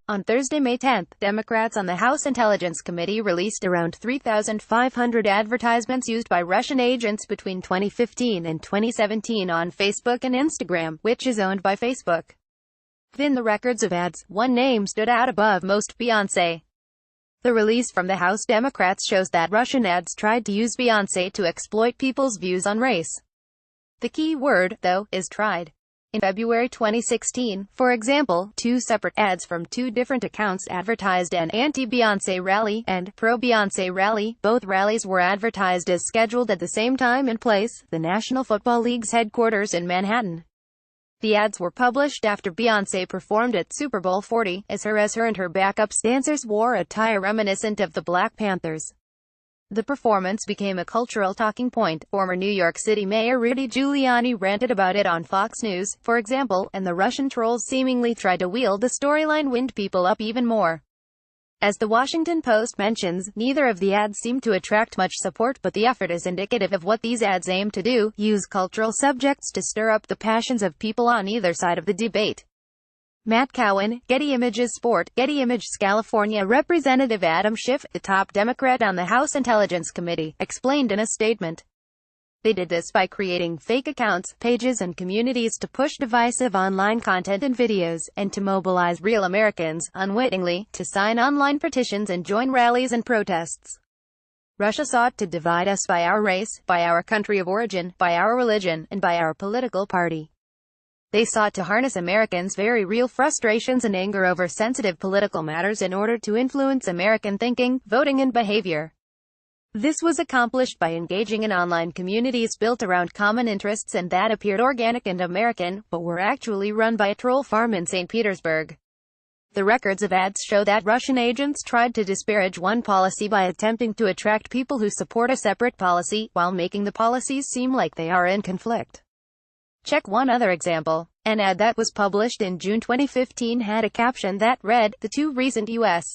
On Thursday, May 10, Democrats on the House Intelligence Committee released around 3,500 advertisements used by Russian agents between 2015 and 2017 on Facebook and Instagram, which is owned by Facebook. Within the records of ads, one name stood out above most: Beyoncé. The release from the House Democrats shows that Russian ads tried to use Beyoncé to exploit people's views on race. The key word, though, is tried. In February 2016, for example, two separate ads from two different accounts advertised an anti-Beyoncé rally and pro-Beyoncé rally. Both rallies were advertised as scheduled at the same time and place, the National Football League's headquarters in Manhattan. The ads were published after Beyoncé performed at Super Bowl 40, as her and her backup dancers wore attire reminiscent of the Black Panthers. The performance became a cultural talking point. Former New York City Mayor Rudy Giuliani ranted about it on Fox News, for example, and the Russian trolls seemingly tried to wield the storyline wind people up even more. As the Washington Post mentions, neither of the ads seemed to attract much support, but the effort is indicative of what these ads aim to do: use cultural subjects to stir up the passions of people on either side of the debate. Matt Cowan, Getty Images Sport. Getty Images. California Representative Adam Schiff, the top Democrat on the House Intelligence Committee, explained in a statement. They did this by creating fake accounts, pages and communities to push divisive online content and videos, and to mobilize real Americans, unwittingly, to sign online petitions and join rallies and protests. Russia sought to divide us by our race, by our country of origin, by our religion, and by our political party. They sought to harness Americans' very real frustrations and anger over sensitive political matters in order to influence American thinking, voting and behavior. This was accomplished by engaging in online communities built around common interests and that appeared organic and American, but were actually run by a troll farm in St. Petersburg. The records of ads show that Russian agents tried to disparage one policy by attempting to attract people who support a separate policy, while making the policies seem like they are in conflict. Check one other example. An ad that was published in June 2015 had a caption that read, "The two recent U.S.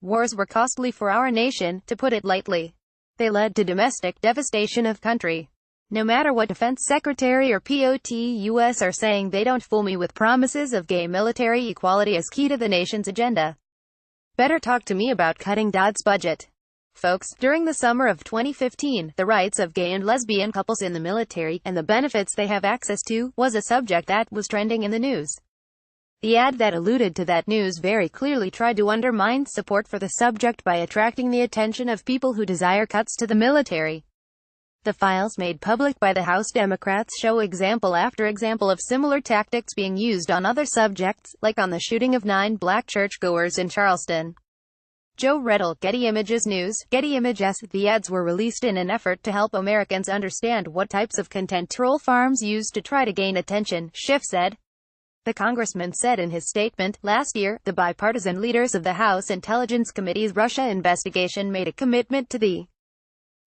wars were costly for our nation, to put it lightly. They led to domestic devastation of country. No matter what Defense Secretary or POTUS are saying, they don't fool me with promises of gay military equality as key to the nation's agenda. Better talk to me about cutting Dodd's budget." Folks, during the summer of 2015, the rights of gay and lesbian couples in the military, and the benefits they have access to, was a subject that was trending in the news. The ad that alluded to that news very clearly tried to undermine support for the subject by attracting the attention of people who desire cuts to the military. The files made public by the House Democrats show example after example of similar tactics being used on other subjects, like on the shooting of 9 black churchgoers in Charleston. Joe Redl, Getty Images News. Getty Images. The ads were released in an effort to help Americans understand what types of content troll farms use to try to gain attention, Schiff said. The congressman said in his statement, last year, the bipartisan leaders of the House Intelligence Committee's Russia investigation made a commitment to the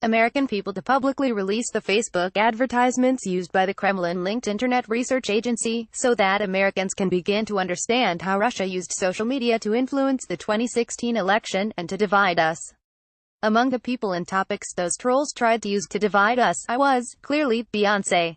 American people to publicly release the Facebook advertisements used by the Kremlin-linked Internet Research Agency, so that Americans can begin to understand how Russia used social media to influence the 2016 election, and to divide us. Among the people and topics those trolls tried to use to divide us, I was, clearly, Beyoncé.